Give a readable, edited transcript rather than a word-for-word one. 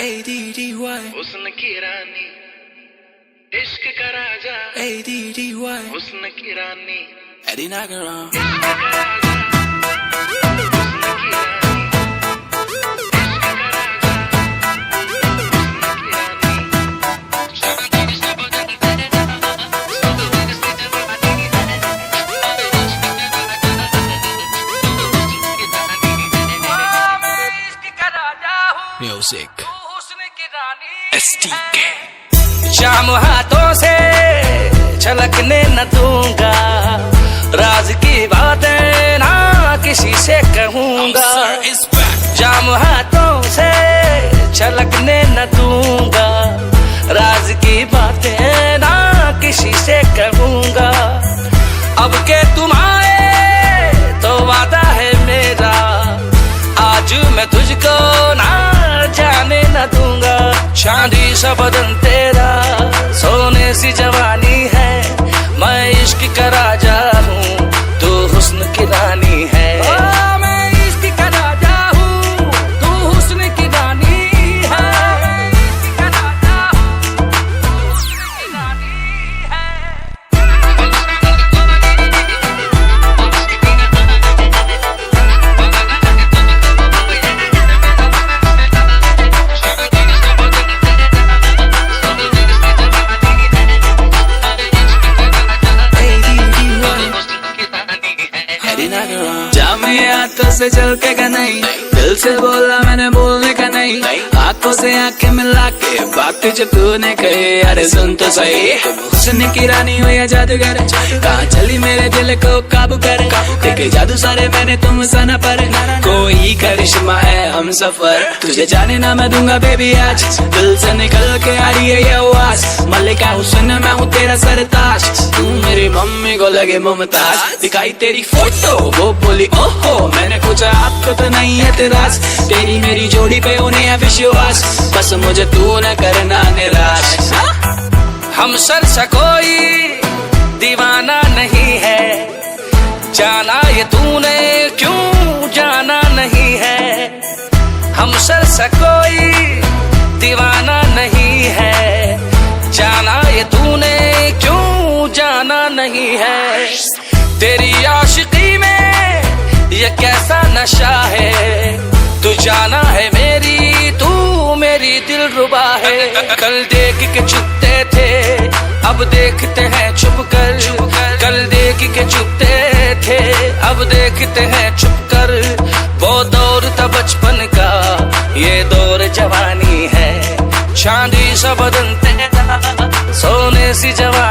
हुस्न की रानी, इश्क का राजा, हुस्न की रानी, Eddie Nagaram. इश्क का राजा, हुस्न की रानी, इश्क का राजा, हुस्न की रानी। Music. हुस्न की रानी, STK. शाम हाथों से छलकने न दूंगा, राज की बातें ना किसी से कहूंगा। जाम हाथों से छलकने न दूंगा, राज की बातें ना किसी से कहूंगा। अब के तुम आए तो वादा है मेरा, आज मैं तुझको ना जाने न दूंगा। चांदी सा बदन तेरा, सोने सी जवानी है, मैं इश्क का राजा हूँ, तू हुस्न की रानी है। मैं इश्क का राजा हूँ, तू हुस्न की रानी है। मैं इश्क का राजा हूँ, तू हुस्न की रानी है। Eddie Nagaram. जा मेरे हाथों से चल के का नहीं, दिल से बोला मैंने बोलने का नहीं, आंखों से आंखें मिला के बात जो तूने कही, अरे सुन तो सही। हुस्न की रानी हो या जादूगर, कहाँ चली मेरे दिल को काबू कर, देखे जादू सारे मैंने तुम सना पर, कोई करिश्मा है हम सफर, तुझे जाने ना मैं दूंगा बेबी आज, दिल से निकल के आ रही है ये आवाज, मल्लिका हुस्न मैं हूँ तेरा सरताज, तू मेरी मम्मी को लगे मुमताज, दिखाई तेरी फोटो वो बोली ओहो, मैंने पूछा आपको तो नहीं है तेराज, तेरी मेरी जोड़ी पे उन्हें है विश्वास, बस मुझे तू न करना निराश। हम सर सा कोई दीवाना नहीं है, जाना ये तूने क्यों जाना नहीं है। हम सर सा कोई दीवाना नहीं है, जाना ये तूने क्यों जाना नहीं है। तेरी आशिकी में ये कैसा नशा है, तू जाना है मेरी, तू मेरी दिलरुबा है। कल देख के चुपते थे, अब देखते हैं छुप कर, कल देख के चुपते थे, अब देखते हैं छुप कर। वो दौर था बचपन का, ये दौर जवानी है, चांदी सा बदन तेरा, सोने सी जवानी